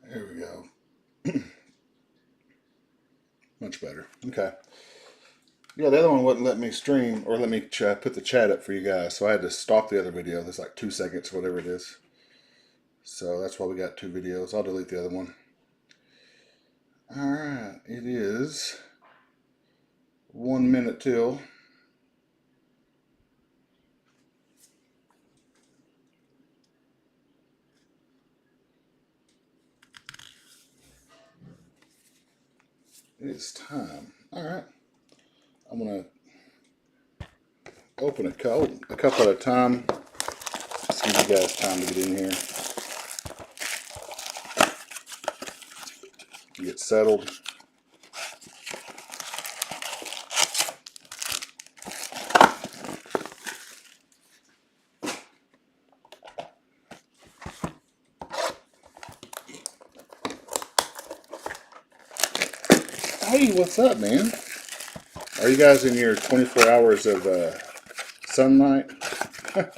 There we go. Much better. Okay. Yeah, the other one wouldn't let me stream or let me put the chat up for you guys, so I had to stop the other video. There's like 2 seconds, whatever it is. So that's why we got two videos. I'll delete the other one. All right, it is 1 minute till. It's time. All right, I'm gonna open a cup at a time. Let's give you guys time to get in here, get settled. Hey, what's up, man? Are you guys in your 24 hours of sunlight? I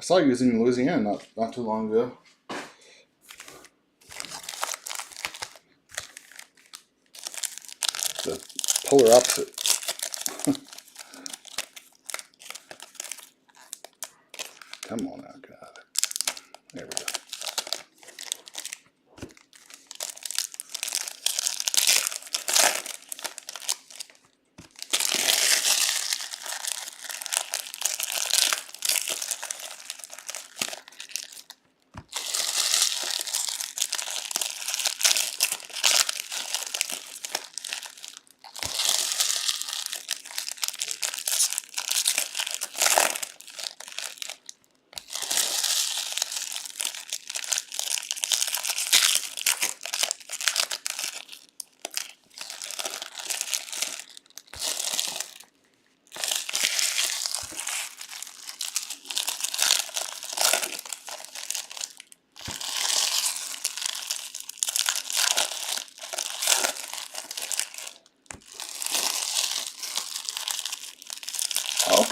saw you was in Louisiana not too long ago. The polar opposite. Come on now, God. There we go.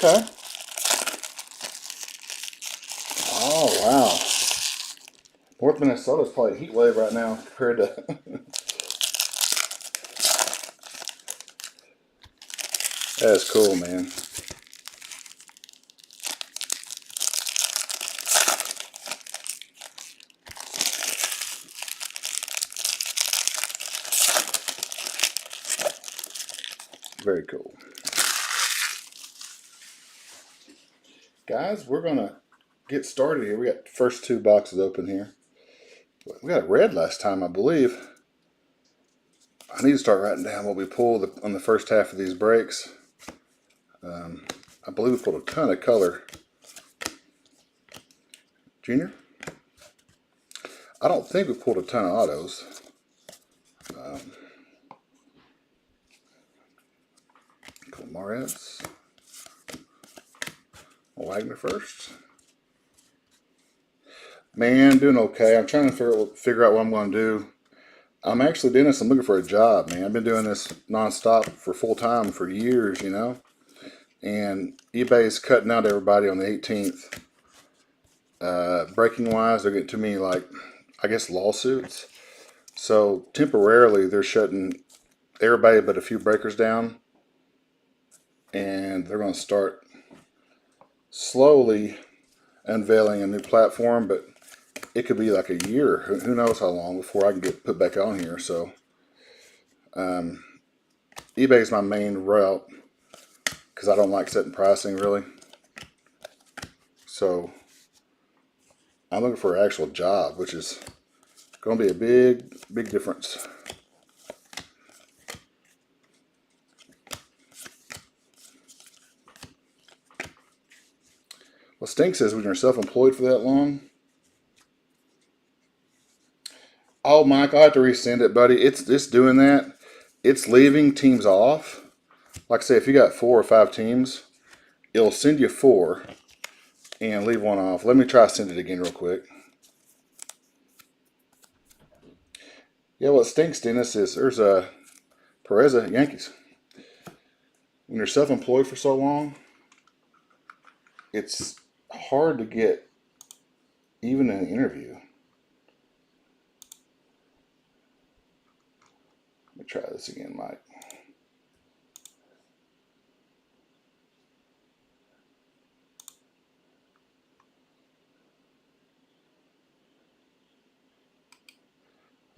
Okay. Oh, wow. North Minnesota's probably a heat wave right now compared to. That's cool, man. Very cool. Guys, we're going to get started here. We got the first two boxes open here. We got a red last time, I believe. I need to start writing down what we pulled on the first half of these breaks. I believe we pulled a ton of color. Junior? I don't think we pulled a ton of autos. Mares. Wagner first. Man, doing okay. I'm trying to figure out what I'm going to do. I'm actually doing this. I'm looking for a job, man. I've been doing this nonstop for full time for years, you know. And eBay's cutting out everybody on the 18th. Breaking wise, they're getting too many, like, I guess, lawsuits. So temporarily, they're shutting everybody but a few breakers down. And they're going to start slowly unveiling a new platform, but it could be like a year. Who knows how long before I can get put back on here. So eBay is my main route because I don't like setting pricing really. So I'm looking for an actual job, which is going to be a big difference. What stinks is when you're self-employed for that long. Oh, Mike, I'll have to resend it, buddy. It's doing that. It's leaving teams off. Like I say, if you got 4 or 5 teams, it'll send you 4 and leave one off. Let me try to send it again real quick. Yeah, what stinks, Dennis, is there's a Perez at Yankees. When you're self-employed for so long, it's hard to get Even in an interview. Let me try this again, Mike.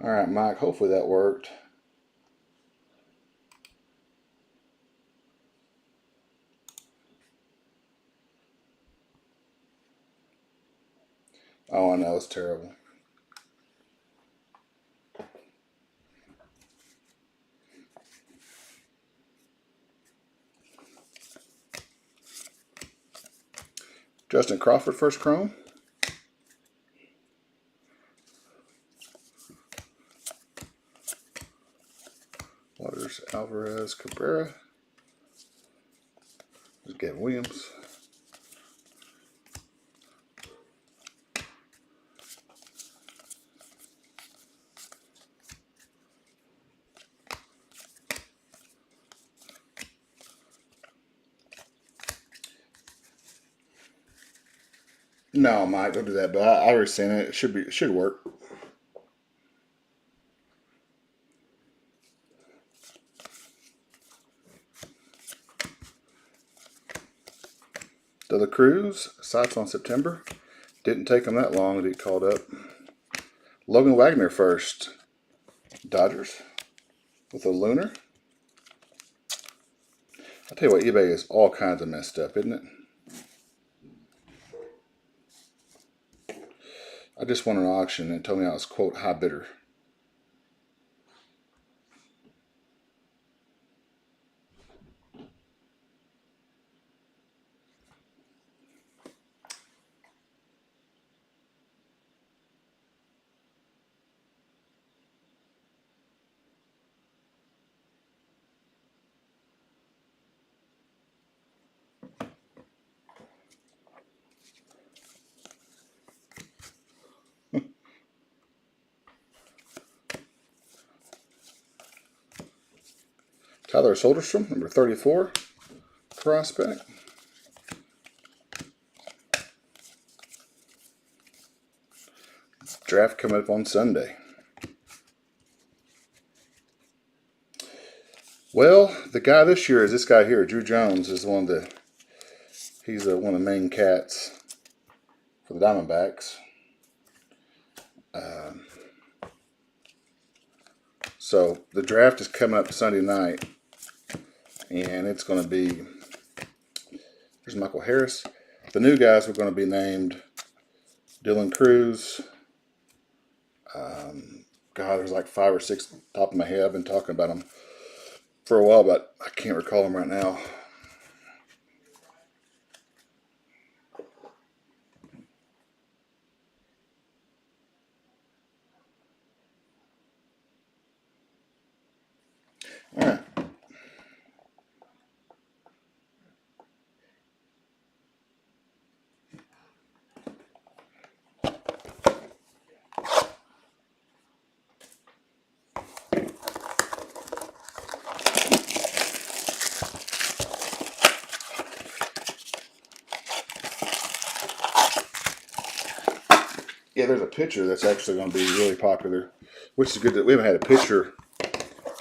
All right, Mike, hopefully that worked. Oh, I know, it's terrible. Justin Crawford, first Chrome. Waters, Alvarez, Cabrera. There's Gavin Williams. No, Mike, don't do that. But I already seen it. It should work. De La Cruz, sights on September. Didn't take him that long to get called up. Logan Wagner first. Dodgers with a lunar. I'll tell you what, eBay is all kinds of messed up, isn't it? I just won an auction and it told me I was, quote, high bidder. Tyler Soderstrom, number 34, prospect. Draft coming up on Sunday. Well, the guy this year is this guy here, Drew Jones, is one of the one of the main cats for the Diamondbacks. So the draft is coming up Sunday night, and it's going to be, there's Michael Harris. The new guys are going to be named Dylan Cruz. God, there's like 5 or 6 top of my head. I've been talking about them for a while, but I can't recall them right now. All right. Yeah, there's a pitcher that's actually going to be really popular, which is good that we haven't had a pitcher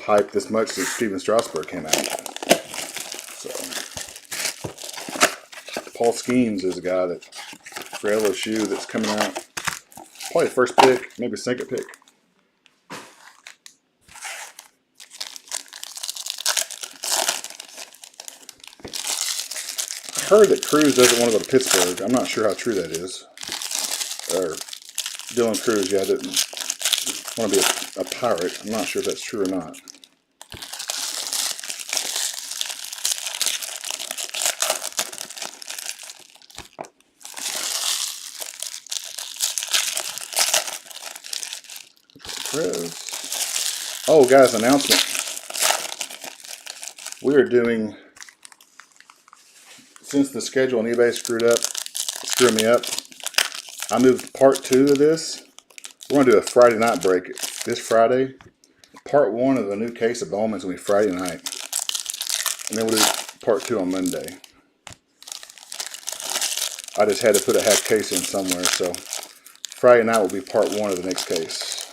hype this much since Steven Strasburg came out. So, Paul Skeens is a guy that for LSU that's coming out. Probably the first pick, maybe second pick. I heard that Cruz doesn't want to go to Pittsburgh. I'm not sure how true that is. Or Dylan Cruz, yeah, didn't want to be a Pirate. I'm not sure if that's true or not. Oh, guys, announcement. We are doing, since the schedule on eBay screwed me up, I moved part 2 of this. We're going to do a Friday night break this Friday. Part 1 of a new case of Bowman is going to be Friday night. And then we'll do part 2 on Monday. I just had to put a half case in somewhere, so Friday night will be part 1 of the next case.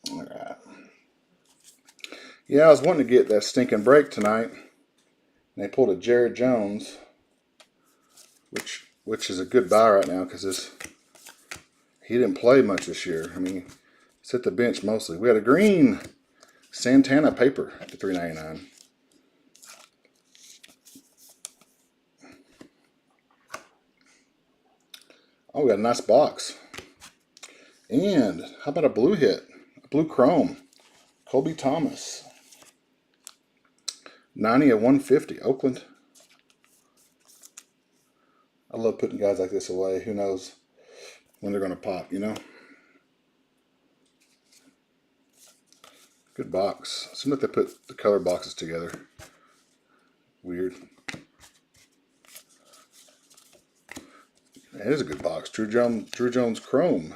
All right. Yeah, I was wanting to get that stinking break tonight, and they pulled a Jared Jones, which is a good buy right now because he didn't play much this year. I mean, he's at the bench mostly. We had a green Santana paper to $3.99. Oh, we got a nice box. And how about a blue hit? A blue chrome. Colby Thomas. 90 of 150. Oakland. I love putting guys like this away. Who knows when they're going to pop, you know? Good box. Seems like they put the color boxes together. Weird. That is a good box. Drew Jones Chrome.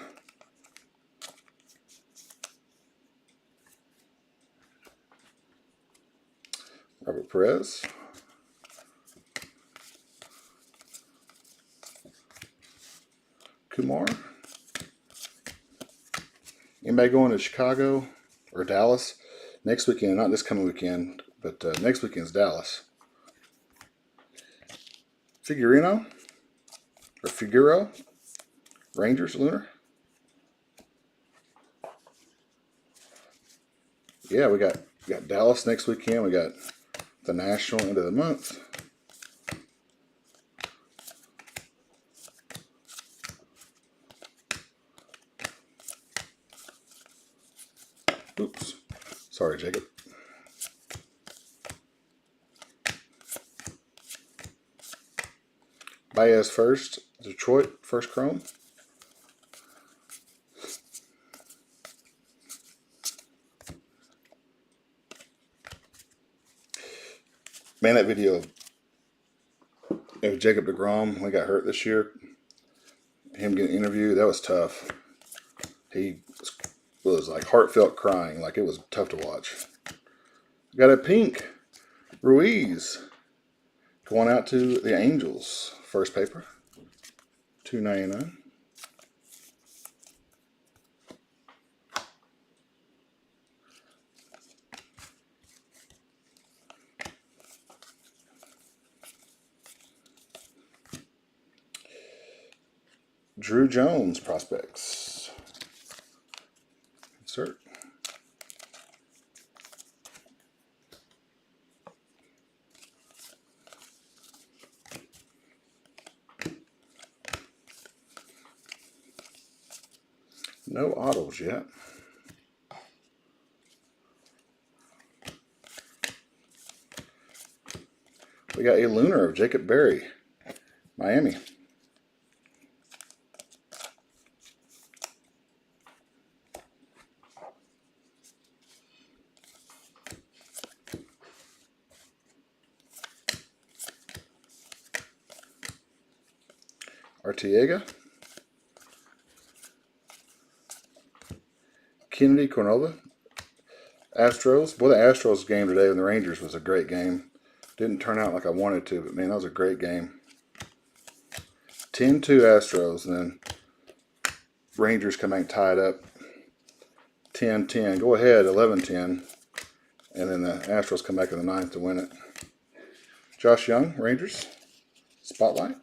Robert Perez. Kumar. Anybody going to Chicago or Dallas next weekend? Not this coming weekend, but next weekend's Dallas. Figurino or Figuro. Rangers Lunar. Yeah, we got Dallas next weekend. We got the National end of the month. Oops. Sorry, Jacob. Baez first. Detroit, first chrome. Man, that video of Jacob deGrom when he got hurt this year, him getting interviewed, that was tough. He was like heartfelt crying, like it was tough to watch. Got a pink Ruiz going out to the Angels. First paper, $2.99. Drew Jones prospects. Insert. No autos yet. We got a Lunar of Jacob Berry, Miami. Arteaga. Kennedy Cornola. Astros. Boy, the Astros game today with the Rangers was a great game. Didn't turn out like I wanted to, but man, that was a great game. 10-2 Astros, and then Rangers come back tied up 10-10. Go ahead, 11-10. And then the Astros come back in the 9th to win it. Josh Young, Rangers. Spotlight.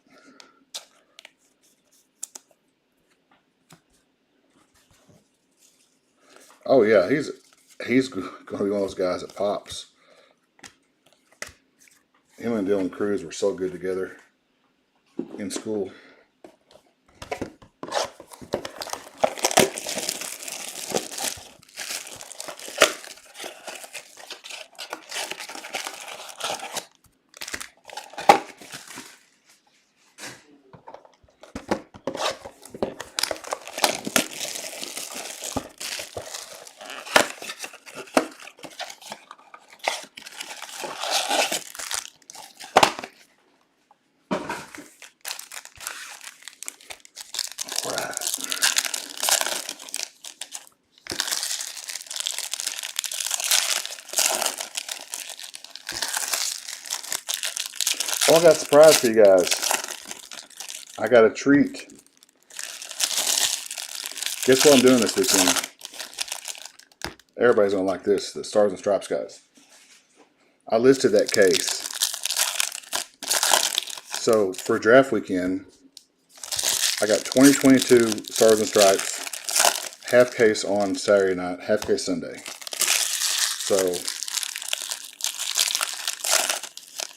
Oh yeah, he's going to be one of those guys that pops. Him and Dylan Cruz were so good together in school. Oh, I got a surprise for you guys. I got a treat. Guess what I'm doing this weekend? Everybody's gonna like this, the Stars and Stripes guys. I listed that case. So for draft weekend, I got 2022 Stars and Stripes, half case on Saturday night, half case Sunday. So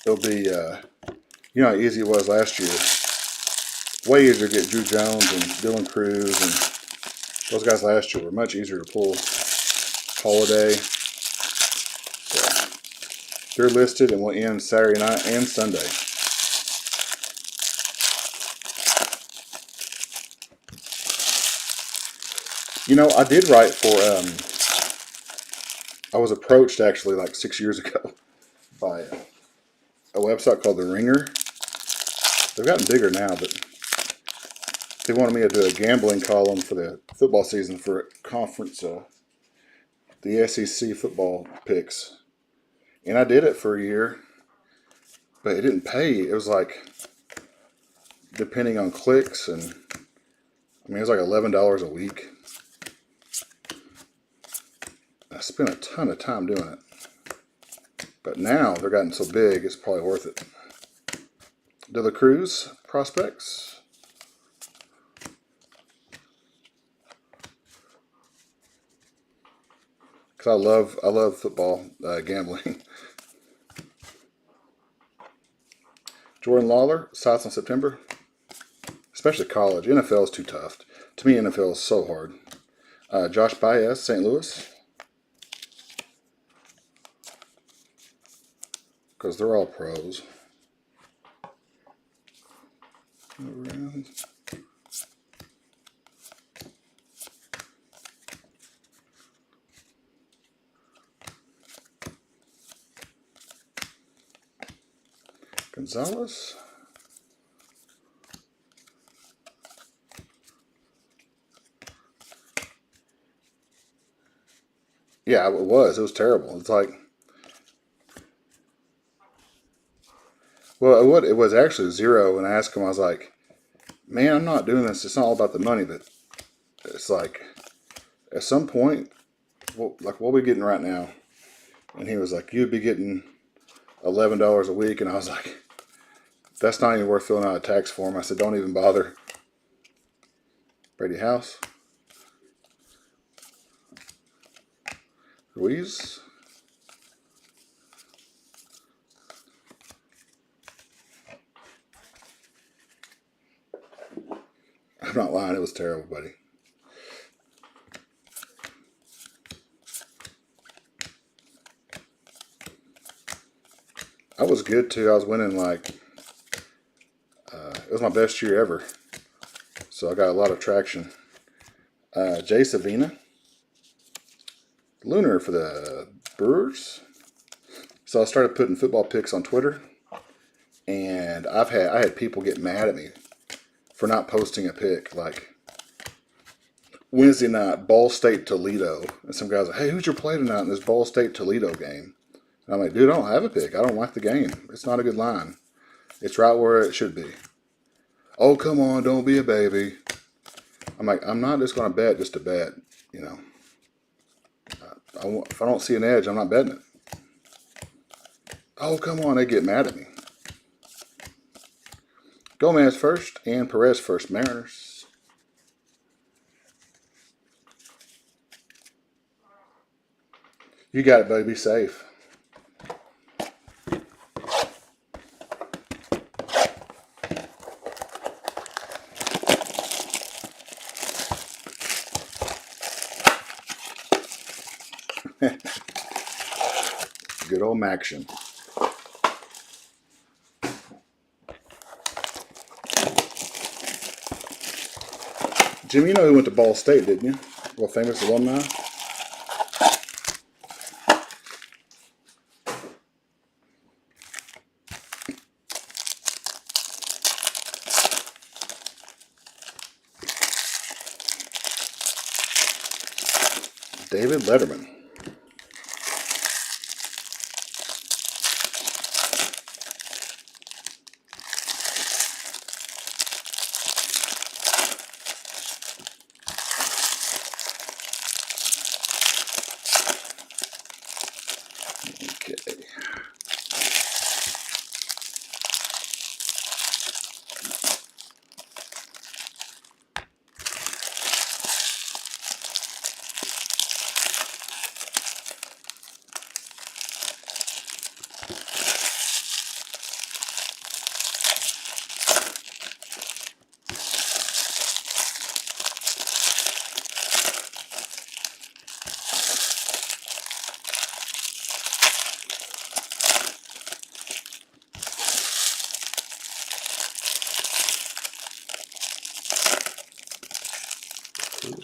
it'll be, you know how easy it was last year. Way easier to get Drew Jones and Dylan Cruz, and those guys last year were much easier to pull. Holiday. So they're listed and will end Saturday night and Sunday. You know, I did write for, I was approached actually like 6 years ago by a website called The Ringer. They've gotten bigger now, but they wanted me to do a gambling column for the football season for a conference, the SEC football picks. And I did it for a year, but it didn't pay. It was like, depending on clicks, and I mean, it was like $11 a week. I spent a ton of time doing it. But now they're gotten so big, it's probably worth it. De La Cruz prospects. Because I love football gambling. Jordan Lawler, South in September. Especially college. NFL is too tough. To me, NFL is so hard. Josh Baez, St. Louis. Because they're all pros. Around. Gonzalez. Yeah, it was. It was terrible. It's like, well, it was actually zero. And I asked him, I was like, man, I'm not doing this. It's not all about the money, but it's like, at some point, like what are we getting right now? And he was like, you'd be getting $11 a week. And I was like, that's not even worth filling out a tax form. I said, don't even bother. Brady House. Ruiz. I'm not lying. It was terrible, buddy. I was good too. I was winning like, it was my best year ever. So I got a lot of traction. Jay Savina. Lunar for the Brewers. So I started putting football picks on Twitter. And I had people get mad at me for not posting a pick. Like Wednesday night, Ball State Toledo. And some guys like, hey, who's your play tonight in this Ball State Toledo game? And I'm like, dude, I don't have a pick. I don't like the game. It's not a good line. It's right where it should be. Oh, come on, don't be a baby. I'm like, I'm not just going to bet just to bet, you know. If I don't see an edge, I'm not betting it. Oh, come on, they get mad at me. Gomez first and Perez first, Mariners. You got it, buddy. Be safe. Good old Maction. Jim, you know who went to Ball State, didn't you? Well, famous alumni. David Letterman.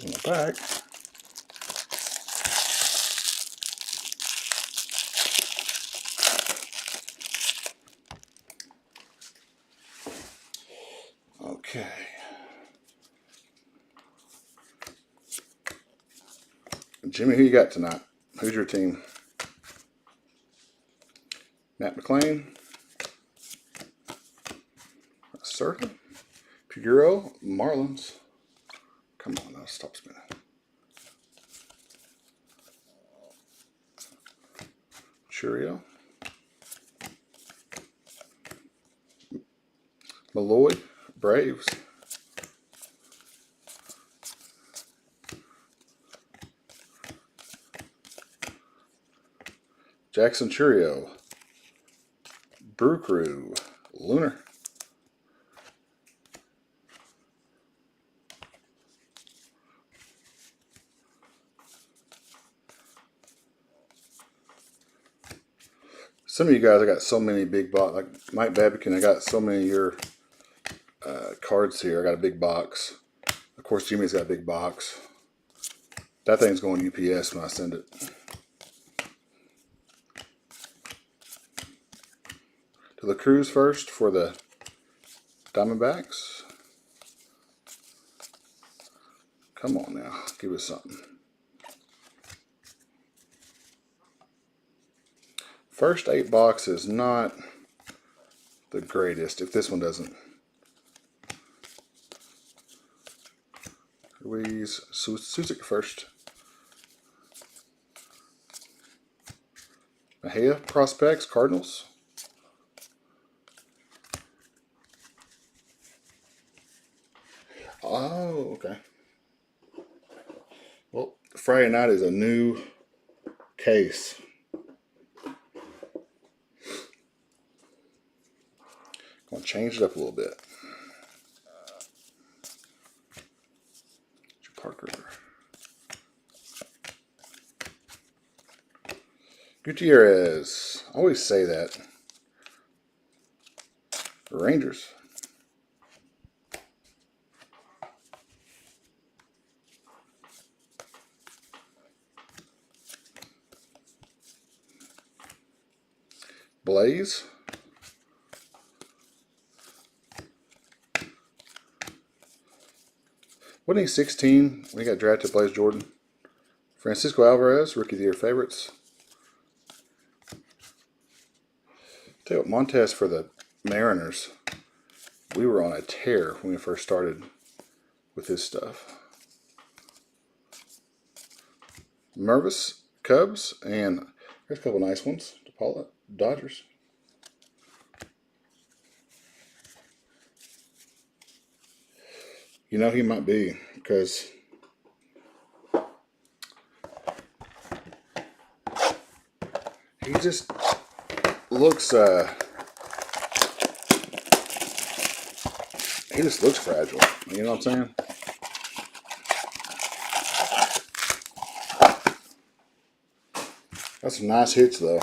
in the back. Okay. Jimmy, who you got tonight? Who's your team? Matt McLean. Circle. Puguro. Marlins. Come on now, stop spinning. Churio. Malloy. Braves. Jackson Churio. Brew Crew. Lunar. Some of you guys, I got so many big box. Like Mike Babican, I got so many of your cards here. I got a big box. Of course, Jimmy's got a big box. That thing's going UPS when I send it. To the Cruise first for the Diamondbacks. Come on now, give us something. First 8 boxes, not the greatest. If this one doesn't. Ruiz, Suzuki first. Mejia, Prospects, Cardinals. Oh, okay. Well, Friday night is a new case. Gonna change it up a little bit. Parker. Gutierrez. I always say that. Rangers. Blaze. Wasn't he 16 when he got drafted? Blaze Jordan. Francisco Alvarez, Rookie of the Year favorites. Tell you what, Montez for the Mariners. We were on a tear when we first started with his stuff. Mervis, Cubs, and there's a couple nice ones. DePaula, Dodgers. You know, he might be, because he just looks, he just looks fragile. You know what I'm saying? That's some nice hits, though.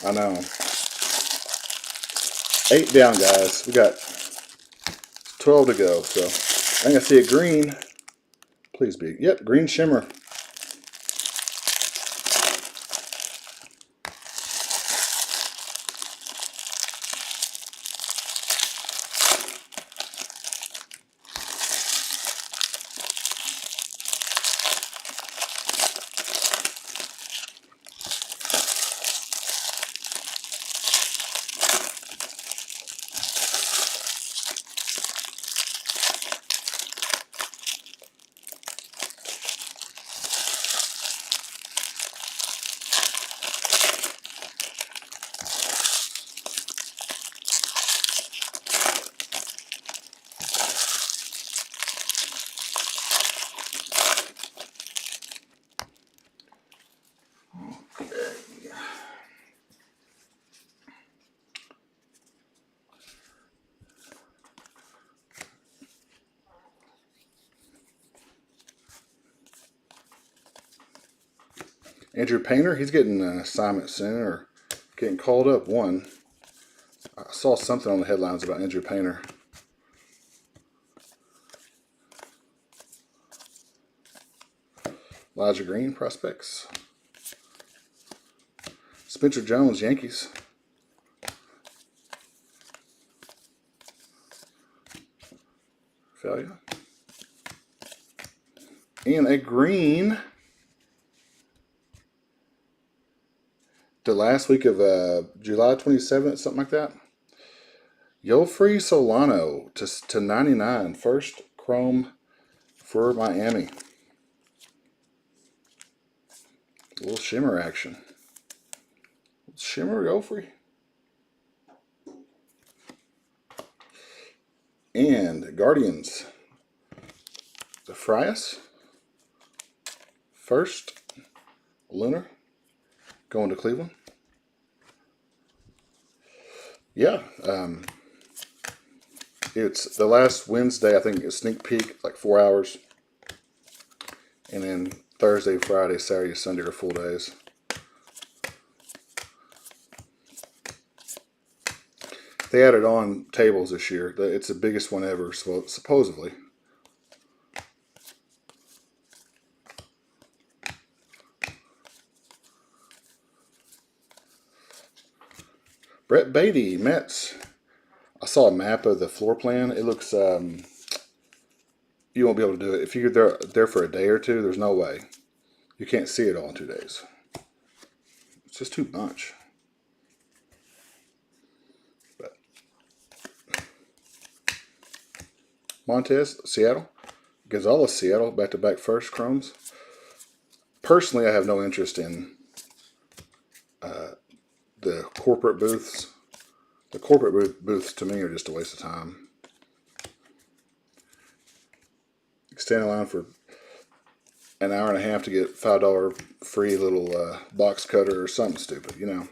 I know. 8 down, guys. We got 12 to go. So I think I see a green. Please be. Yep, green shimmer. Andrew Painter, he's getting an assignment soon, or getting called up. One. I saw something on the headlines about Andrew Painter. Elijah Green, prospects. Spencer Jones, Yankees. Failure. And a green. The last week of July 27th, something like that. Yofri Solano to 99. First chrome for Miami. A little shimmer action. Shimmer Yofri. And Guardians. The Frias. First. Lunar. Going to Cleveland. Yeah. It's the last Wednesday, I think, a sneak peek, like 4 hours. And then Thursday, Friday, Saturday, Sunday are full days. They added on tables this year. It's the biggest one ever, so supposedly. Brett Beatty, Mets. I saw a map of the floor plan. It looks, you won't be able to do it. If you're there for a day or two, there's no way. You can't see it all in 2 days. It's just too much. But Montez, Seattle. Gonzalez, Seattle, back-to-back first chromes. Personally, I have no interest in the corporate booths. The corporate booths, to me, are just a waste of time. Stand in line for an hour and a half to get $5 free little box cutter or something stupid, you know.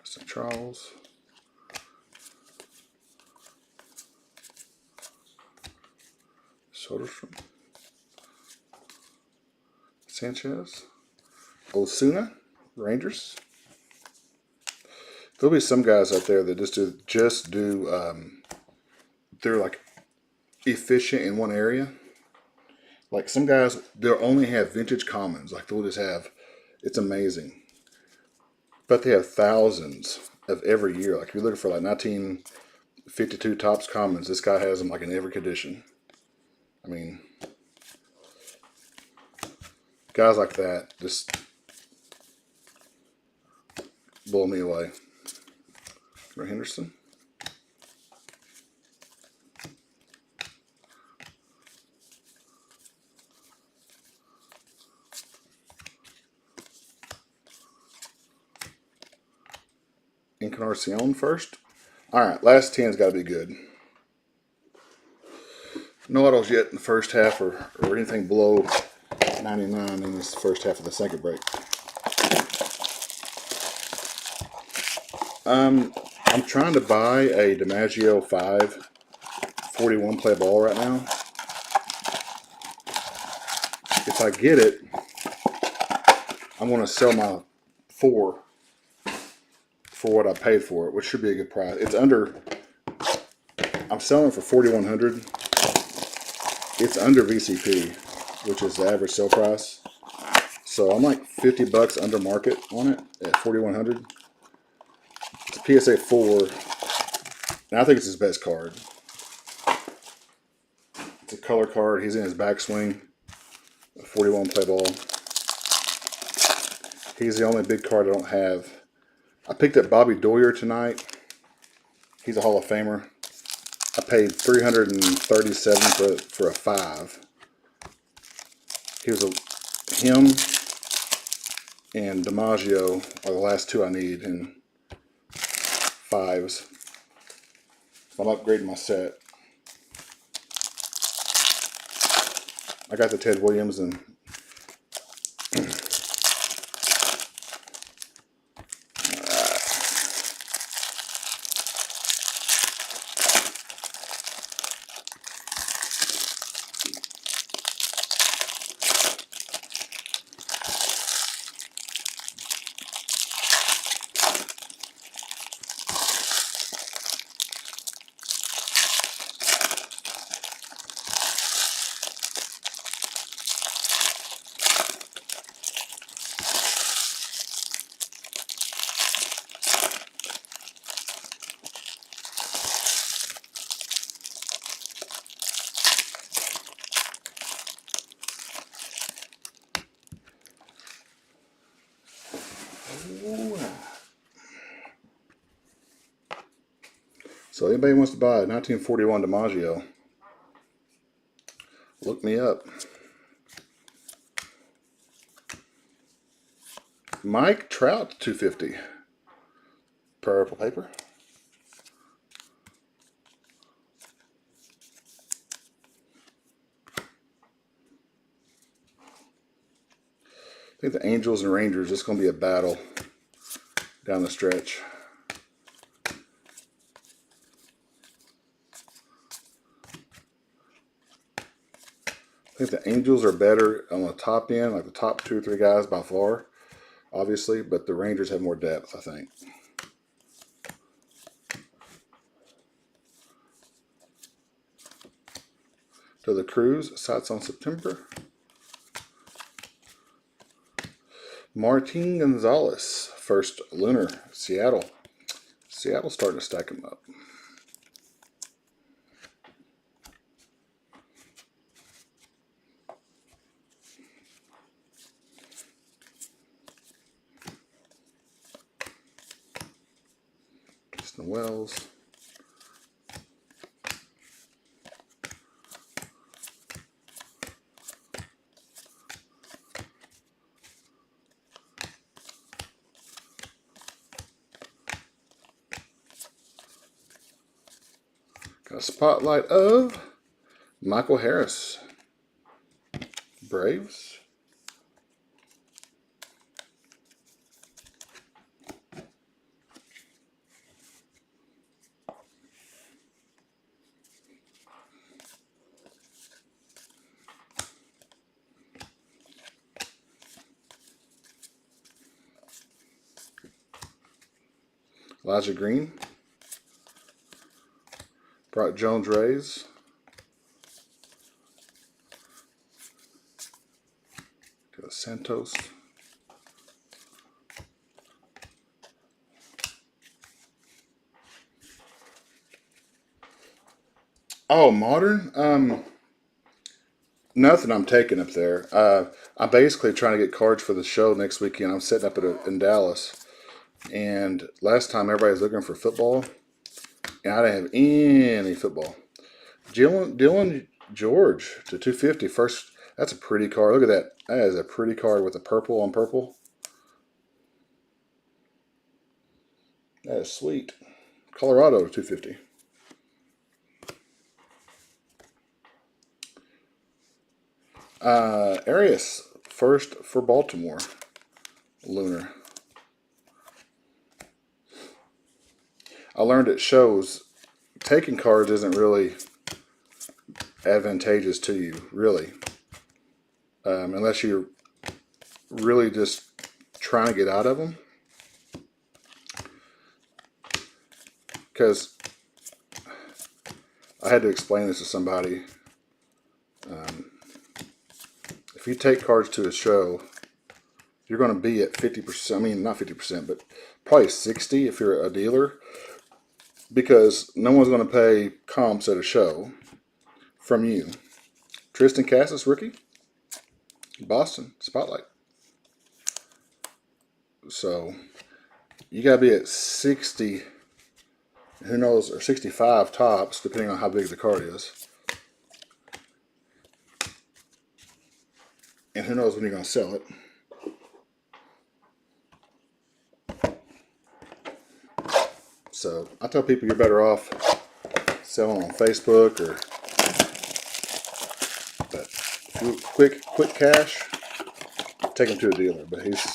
St. Charles. Soderstrom. Sanchez. Osuna. Rangers. There'll be some guys out there that just do they're like efficient in one area. Like some guys, they'll only have vintage commons. Like they'll just have, it's amazing. But they have thousands of every year. Like if you're looking for like 1952 Topps commons, this guy has them like in every condition. I mean, guys like that just blow me away. Ray Henderson. Encarnacion first. Alright, last 10's got to be good. No autos yet in the first half or anything below 99 in this first half of the second break. I'm trying to buy a DiMaggio 5 41 play ball right now. If I get it, I'm going to sell my 4 for what I paid for it, which should be a good price. It's under, I'm selling for $4,100. It's under VCP, which is the average sale price. So I'm like $50 under market on it at $4,100. It's a PSA 4, and I think it's his best card. It's a color card. He's in his backswing. A 41 play ball. He's the only big card I don't have. I picked up Bobby Doyer tonight. He's a Hall of Famer. I paid $337 for a 5. He was him and DiMaggio are the last 2 I need in 5s. I'm upgrading my set. I got the Ted Williams and So anybody wants to buy a 1941 DiMaggio, look me up. Mike Trout 250. Purple paper. I think the Angels and Rangers, it's going to be a battle down the stretch. I think the Angels are better on the top end, like the top 2 or 3 guys by far, obviously, but the Rangers have more depth, I think. To the Cruise, sights on September. Martin Gonzalez, first Lunar, Seattle. Seattle's starting to stack him up. Justin Wells. Got a spotlight of Michael Harris, Braves. Elijah Green. Brock Jones Rays. Got Santos. Oh, modern? Nothing I'm taking up there. I'm basically trying to get cards for the show next weekend. I'm setting up in Dallas. And last time everybody was looking for football, and I didn't have any football. Dylan George to 250. First, that's a pretty card. Look at that. That is a pretty card with a purple on purple. That is sweet. Colorado 250. Arias, first for Baltimore. Lunar. I learned at shows, taking cards isn't really advantageous to you, really. Unless you're really just trying to get out of them. Because I had to explain this to somebody. If you take cards to a show, you're going to be at 50%. I mean, not 50%, but probably 60% if you're a dealer. Because no one's going to pay comps at a show from you. Tristan Cassis, rookie. Boston, spotlight. So, you got to be at 60, who knows, or 65 tops, depending on how big the card is. And who knows when you're going to sell it. So, I tell people you're better off selling on Facebook or but if you quick cash, take him to a dealer. But he's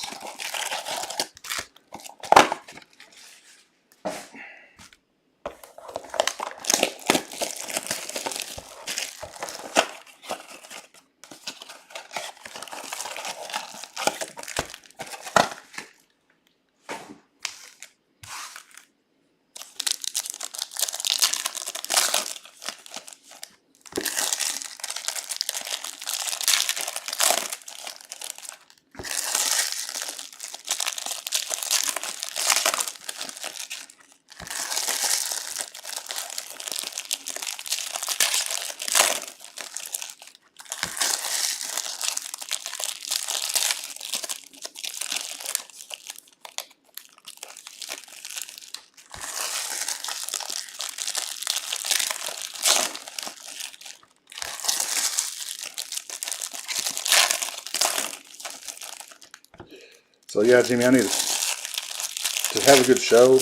So yeah, Jimmy, I need to have a good show.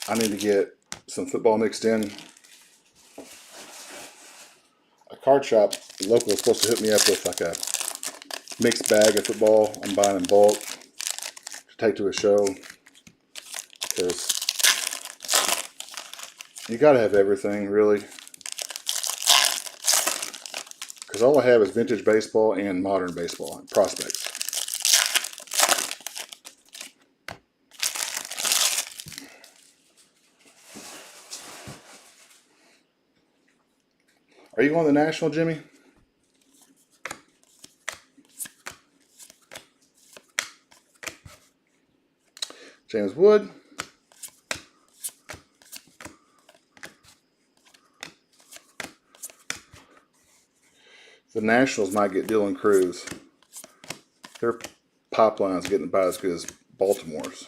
I need to get some football mixed in. A card shop local is supposed to hook me up with like a mixed bag of football. I'm buying in bulk to take to a show, because you got to have everything, really. Because all I have is vintage baseball and modern baseball, prospects. Are you going to the National, Jimmy? James Wood. The Nationals might get Dylan Cruz. Their pipeline's getting about as good as Baltimore's.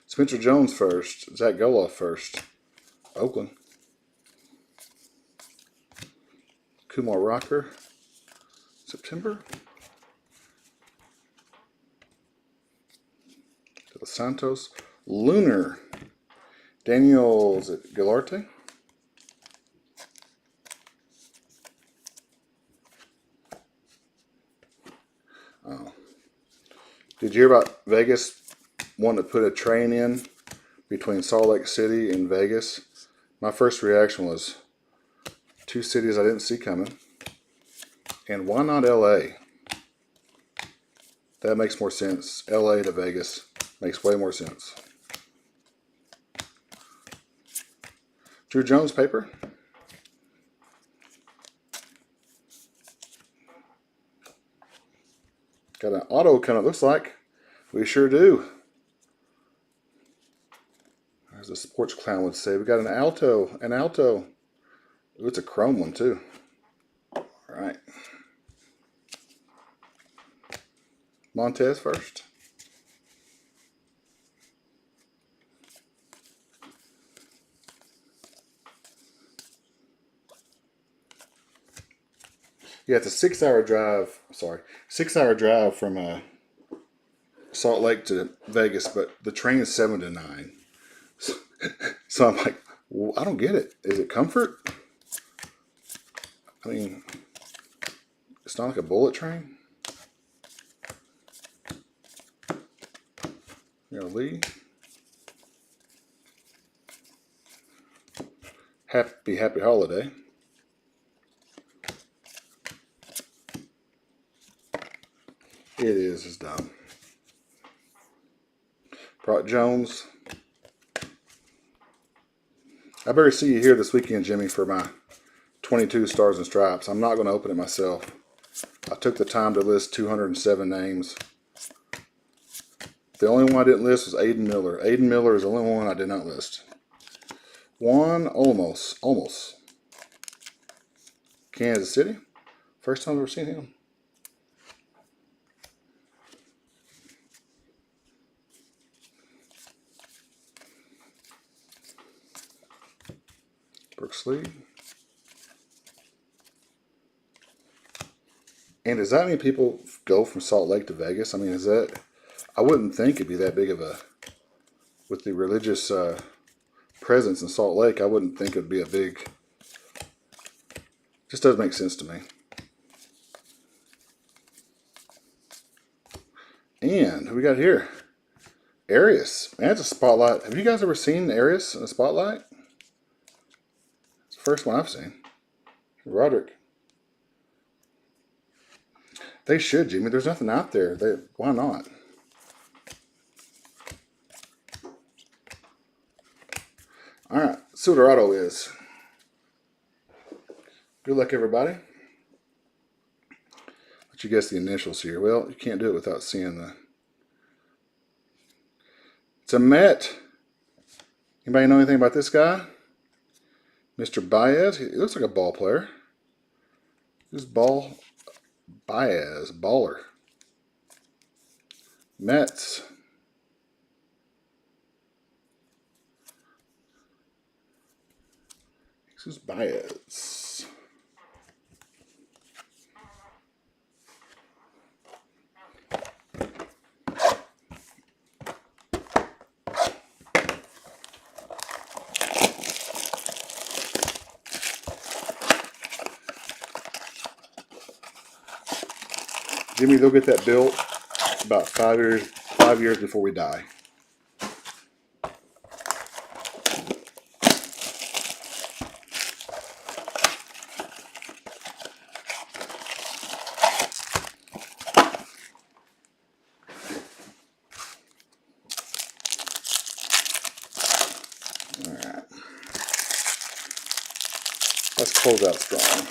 Spencer Jones first. Zach Goloff first. Oakland. Kumar Rocker. September. De Los Santos. Lunar. Daniel, is it Gilarte? Oh. Did you hear about Vegas wanting to put a train in between Salt Lake City and Vegas? My first reaction was, two cities I didn't see coming. And why not LA? That makes more sense. LA to Vegas makes way more sense. Drew Jones paper. Got an auto kind of looks like. We sure do. As a sports clown would say, we got an Alto. An Alto. Ooh, it's a chrome one too. All right. Montez first. Yeah, it's a 6-hour drive. Sorry, 6-hour drive from Salt Lake to Vegas, but the train is 7 to 9. So I'm like, well, I don't get it. Is it comfort? I mean, it's not like a bullet train. You know, Lee. Happy holiday. It is. It's dumb. Brock Jones. I better see you here this weekend, Jimmy, for my 22 Stars and Stripes. I'm not going to open it myself. I took the time to list 207 names. The only one I didn't list was Aiden Miller. Aiden Miller is the only one I did not list. Juan Olmos. Kansas City. First time I've ever seen him. Brooks Lee. And does that mean people go from Salt Lake to Vegas? I mean, is that... I wouldn't think it'd be that big of a... With the religious presence in Salt Lake, I wouldn't think it'd be a big... Just doesn't make sense to me. And who we got here? Arias. Man, that's a spotlight. Have you guys ever seen Arias in a spotlight? It's the first one I've seen. Roderick. They should, Jimmy. There's nothing out there. Why not? All right. See what our auto is. Good luck, everybody. Let you guess the initials here. Well, you can't do it without seeing the... It's a Met. Anybody know anything about this guy? Mr. Baez. He looks like a ball player. Who's Baez, baller. Mets. Who's Baez? Jimmy, they'll get that built about 5 years before we die. All right. Let's close out strong.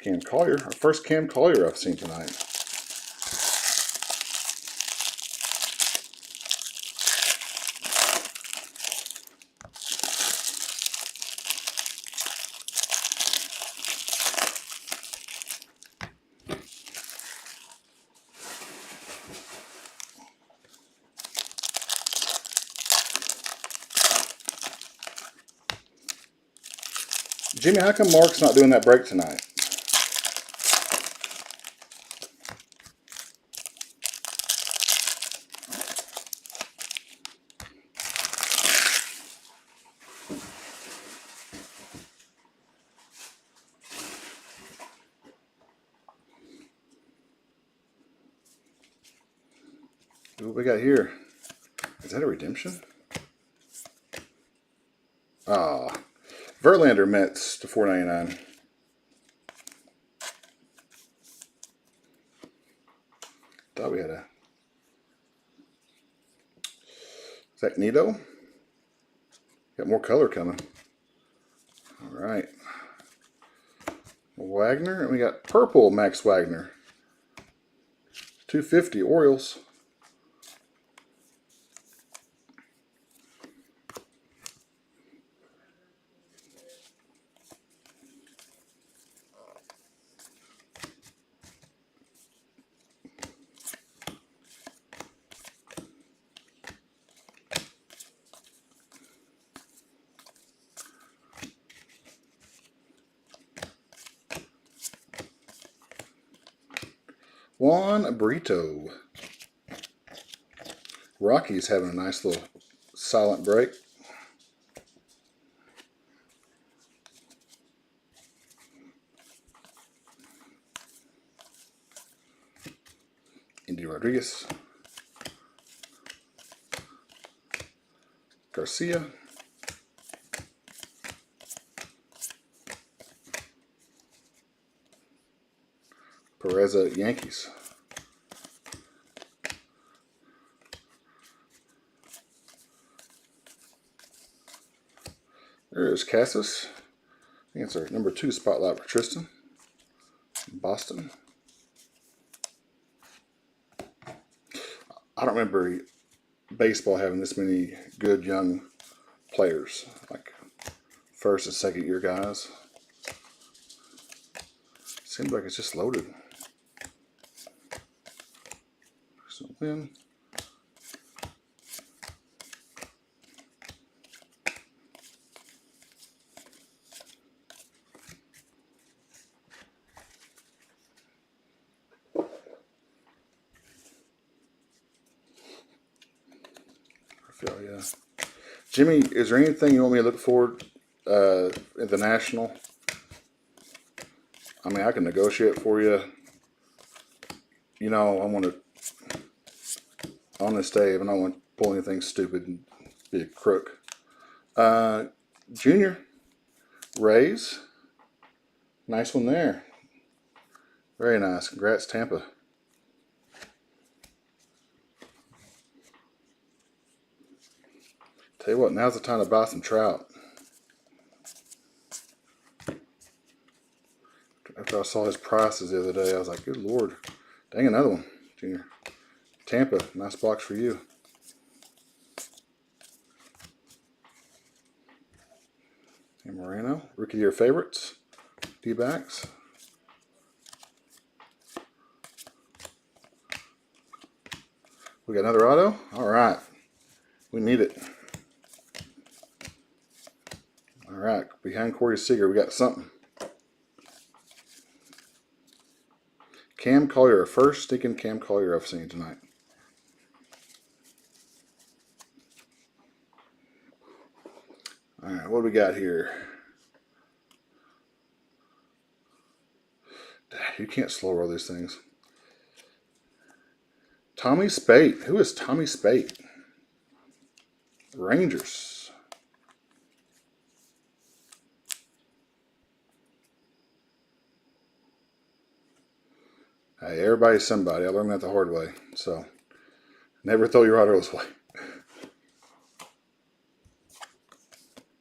Cam Collier, our first Cam Collier I've seen tonight. Jimmy, how come Mark's not doing that break tonight? What we got here? Is that a redemption? Ah, Verlander Mets to $4.99. Thought we had a Zach Nito. Got more color coming. All right, Wagner, and we got purple Max Wagner. 250 Orioles. Juan Brito. Rockies having a nice little silent break. Indy Rodriguez. Garcia. Perez at Yankees. There's Cassis. I think it's our number 2 spotlight for Tristan. Boston. I don't remember baseball having this many good young players, like first and second year guys. Seems like it's just loaded. Something. Yeah. Jimmy, is there anything you want me to look forward at the National? I mean, I can negotiate for you. You know, I want to, on this day, but I don't want to pull anything stupid and be a crook. Junior, Rays. Nice one there. Very nice. Congrats, Tampa. Tell you what, now's the time to buy some trout. After I saw his prices the other day, I was like, good Lord. Dang, another one, Junior. Tampa, nice box for you. And Moreno, rookie of your favorites. D-backs. We got another auto. All right. We need it. All right, behind Corey Seager, we got something. Cam Collier, first stinking Cam Collier I've seen tonight. All right, what do we got here? You can't slow roll these things. Tommy Spate. Who is Tommy Spate? Rangers. Hey, everybody's somebody. I learned that the hard way. So, never throw your autos away.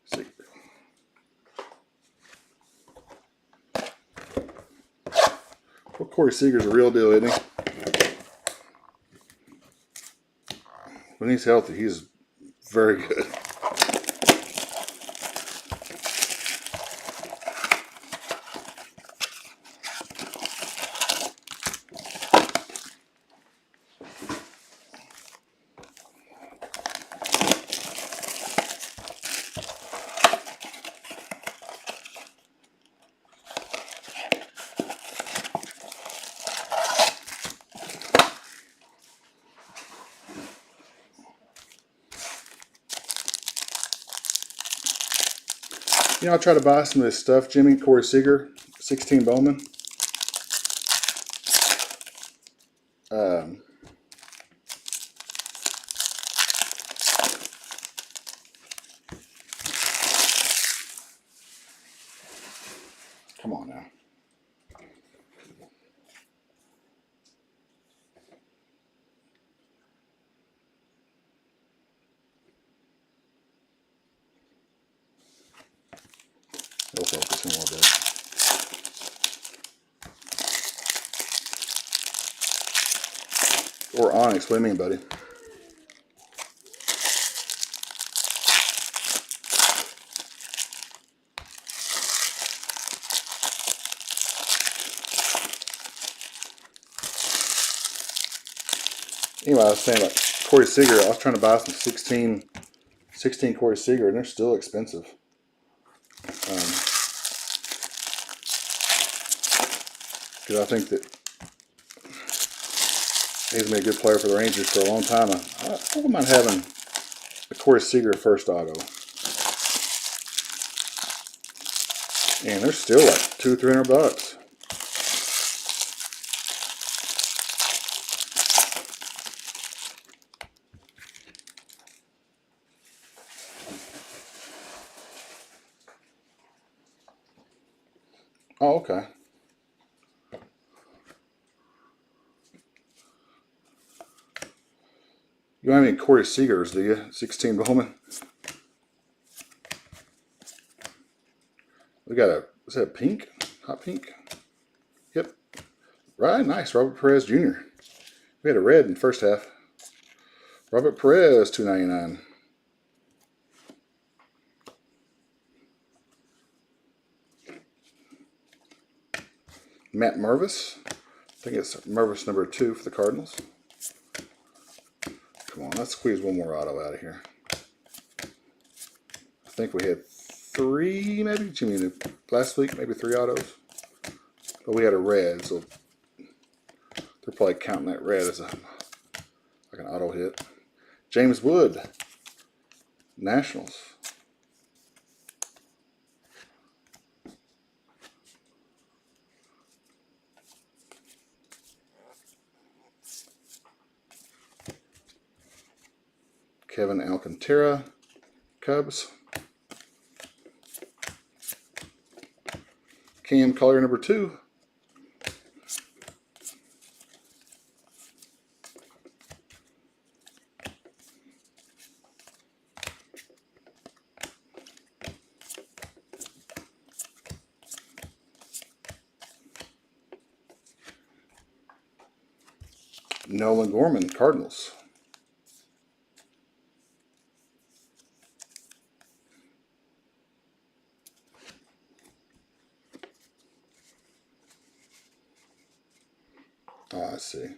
See. Well, Corey Seager's a real deal, isn't he? When he's healthy, he's very good. You know, I try to buy some of this stuff. Jimmy, Corey Seager, 16 Bowman. Come on now. It'll focus in a little bit. Or Onyx, what do you mean, buddy? Anyway, I was saying about Corey Seager. I was trying to buy some 16 Corey Seager, and they're still expensive. Because I think that he's been a good player for the Rangers for a long time. I don't mind having the Corey Seager first auto. And they're still like $200-300. Oh, okay. You don't have any Corey Seagers, do you? 16 Bowman. We got a, is that a pink? Hot pink? Yep. Right, nice. Robert Perez Jr. We had a red in the first half. Robert Perez, $2.99. Matt Mervis. I think it's Mervis number 2 for the Cardinals. Come on, let's squeeze one more auto out of here. I think we had 3, maybe. Jimmy, last week, maybe 3 autos. But we had a red, so they're probably counting that red as like an auto hit. James Wood, Nationals. Kevin Alcantara, Cubs. Cam Collier number 2. Nolan Gorman, Cardinals. Oh, I see.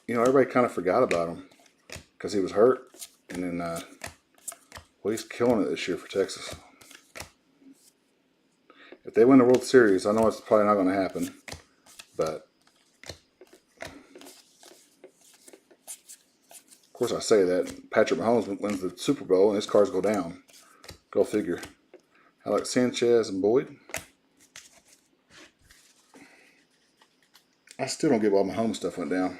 you know, everybody kind of forgot about him because he was hurt. And then, well, he's killing it this year for Texas. If they win the World Series, I know it's probably not going to happen, but of course I say that. Patrick Mahomes wins the Super Bowl and his cars go down. Go figure. Alex Sanchez and Boyd. I still don't get why Mahomes stuff went down.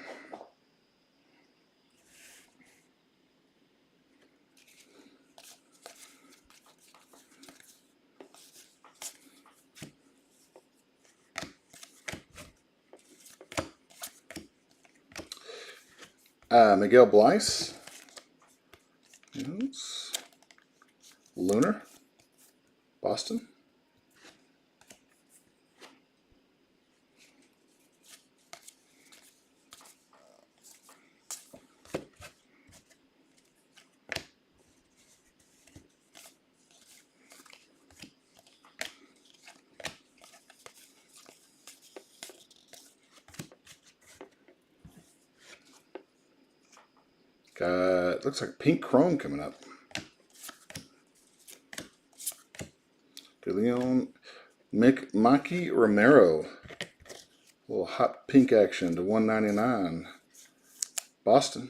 Miguel Blyce. Yes. Lunar. Boston. Got, looks like pink chrome coming up. De Leon Maki Romero. A little hot pink action to 199. Boston.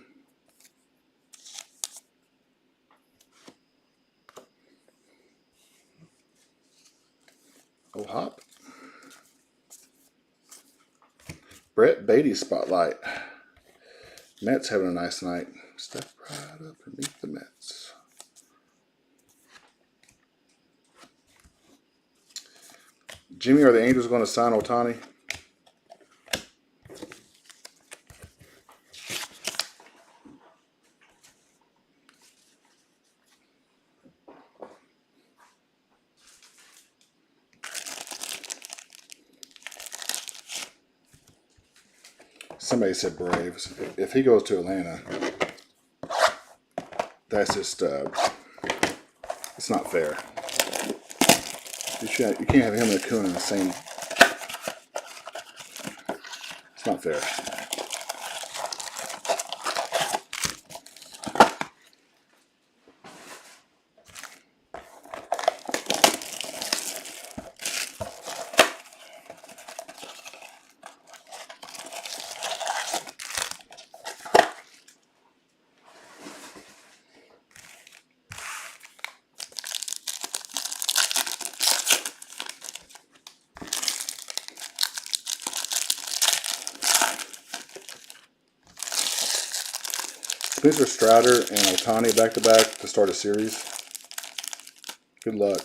Oh, hop. Brett Beatty spotlight. Mets having a nice night. Step right up and meet the Mets. Jimmy, are the Angels going to sign Ohtani? Somebody said Braves. If he goes to Atlanta, that's just, it's not fair. You can't have him and Acuna in the same. It's not fair. Spencer Strider and Ohtani back-to-back to start a series. Good luck.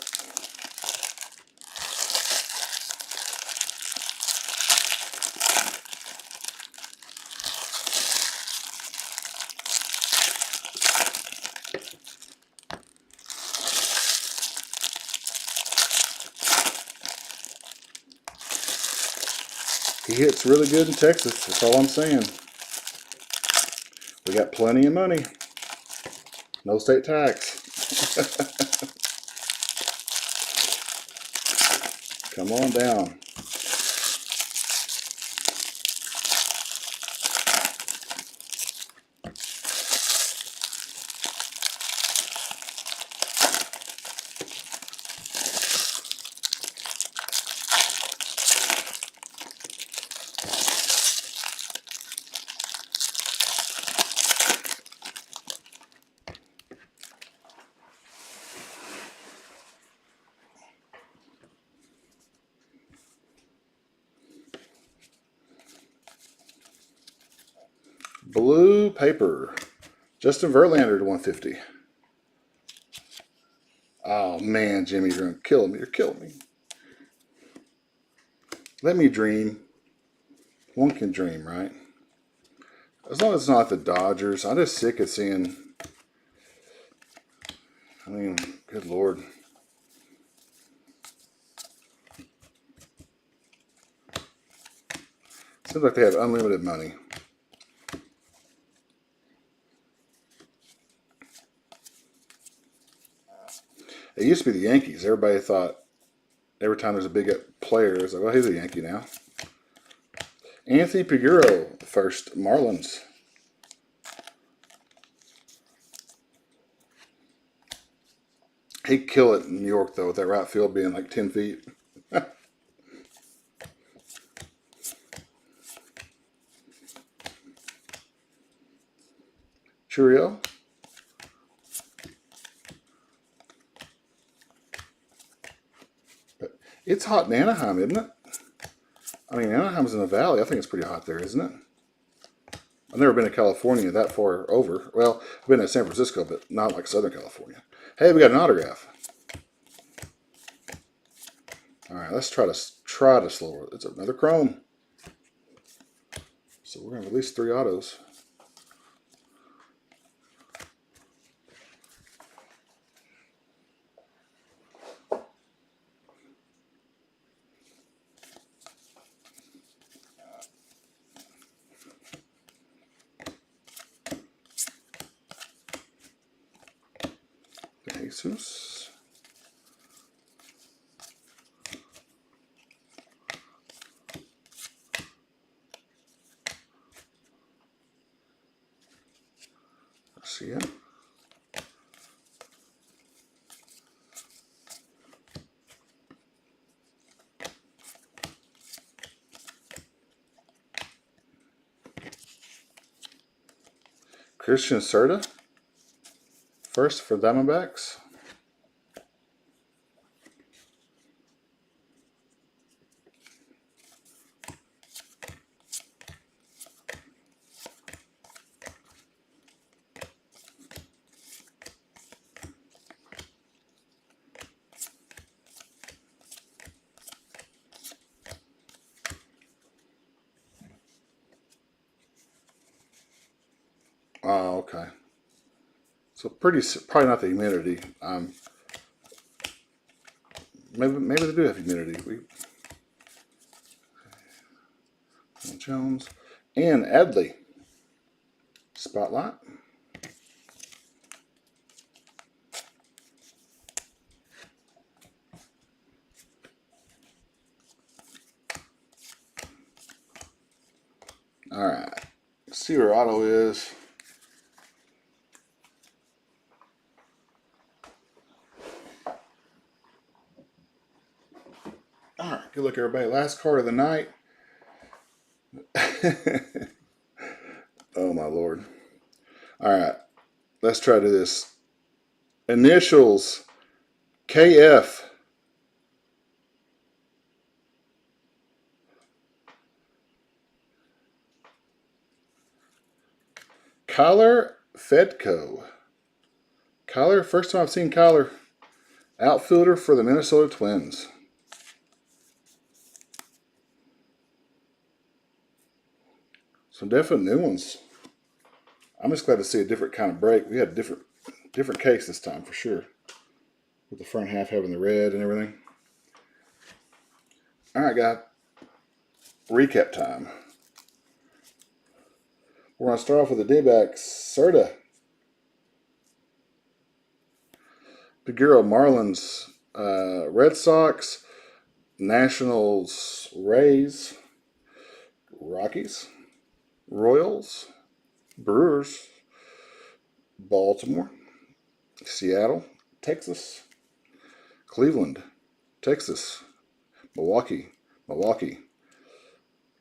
He hits really good in Texas. That's all I'm saying. We got plenty of money. No state tax. Come on down. Blue paper. Justin Verlander to 150. Oh man, Jimmy, you're killing me. You're killing me. Let me dream. One can dream, right? As long as it's not the Dodgers. I'm just sick of seeing. I mean, good Lord. Seems like they have unlimited money. It used to be the Yankees. Everybody thought every time there's a big player, it's like, well, he's a Yankee now. Anthony Paguro, first Marlins. He'd kill it in New York, though, with that right field being like 10 feet. Cheerio. But it's hot in Anaheim, isn't it? I mean, Anaheim's in the valley. I think it's pretty hot there, isn't it? I've never been to California that far over. Well, I've been to San Francisco, but not like Southern California. Hey, we got an autograph. All right, let's try to slow it. It's another chrome. So we're gonna have at least 3 autos. Jesus. See ya. Christian Serta. First for Diamondbacks. Oh, okay. So probably not the humidity. Maybe they do have humidity. Jones and Adley. Spotlight. All right. Let's see where auto is. All right. Good luck, everybody. Last card of the night. Oh, my Lord. All right. Let's try to do this. Initials. KF. Kyler Fedko. Kyler, first time I've seen Kyler. Outfielder for the Minnesota Twins. Some definite new ones. I'm just glad to see a different kind of break. We had a different case this time for sure. With the front half having the red and everything. All right, guys. Recap time. We're going to start off with the D-backs. Serta. Figueroa Marlins. Red Sox. Nationals. Rays. Rockies. Royals. Brewers. Baltimore. Seattle. Texas. Cleveland. Texas. Milwaukee.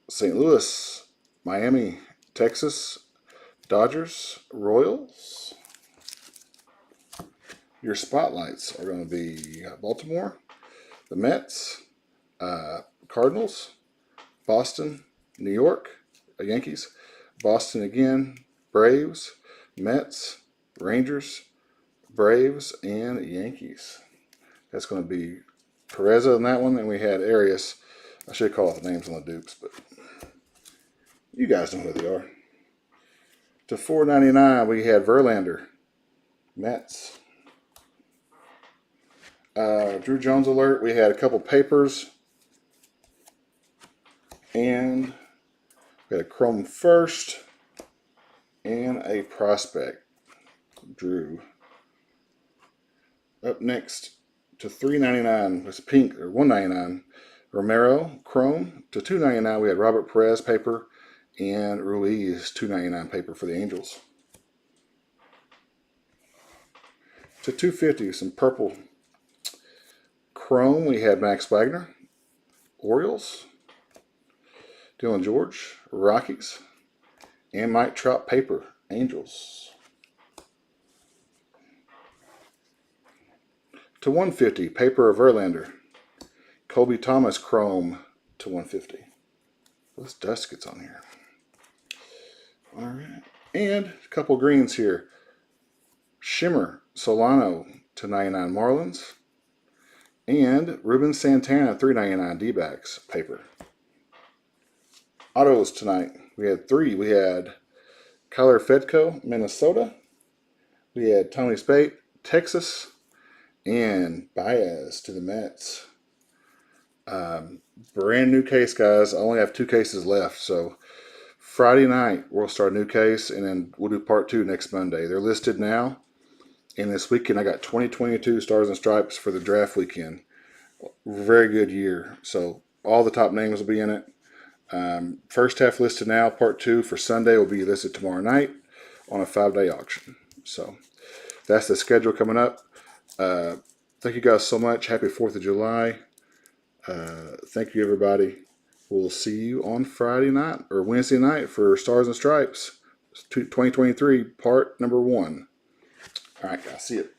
St. Louis. Miami. Texas. Dodgers. Royals. Your spotlights are going to be Baltimore, the Mets, Cardinals, Boston, New York, Yankees, Boston again, Braves, Mets, Rangers, Braves, and Yankees. That's going to be Perez on that one, and we had Arias. I should call out the names on the Dukes, but you guys know who they are. To $4.99, we had Verlander, Mets. Drew Jones alert. We had a couple papers. And we had a chrome first. And a prospect. Drew. Up next to $3.99 was pink, or $1.99. Romero chrome. To $2.99 we had Robert Perez paper. And Ruiz $2.99 paper for the Angels. To $2.50 some purple Chrome, we had Max Wagner, Orioles, Dylan George, Rockies, and Mike Trout paper, Angels. To 150, paper of Verlander, Colby Thomas Chrome to 150. This dust gets on here. All right, and a couple greens here. Shimmer Solano to 99 Marlins, and Ruben Santana 399 D-backs paper. Autos tonight. We had 3. We had Kyler Fedko, Minnesota. We had Tony Spate, Texas, and Baez to the Mets. Brand new case, guys. I only have 2 cases left, so Friday night we'll start a new case, and then we'll do part 2 next Monday. They're listed now, and this weekend I got 2022 Stars and Stripes for the draft weekend. Very good year, so all the top names will be in it. First half listed now. Part 2 for Sunday will be listed tomorrow night on a 5-day auction. So that's the schedule coming up. Thank you guys so much. Happy 4th of July. Thank you, everybody. We'll see you on Friday night or Wednesday night for Stars and Stripes 2023 part number 1. All right, guys. See you.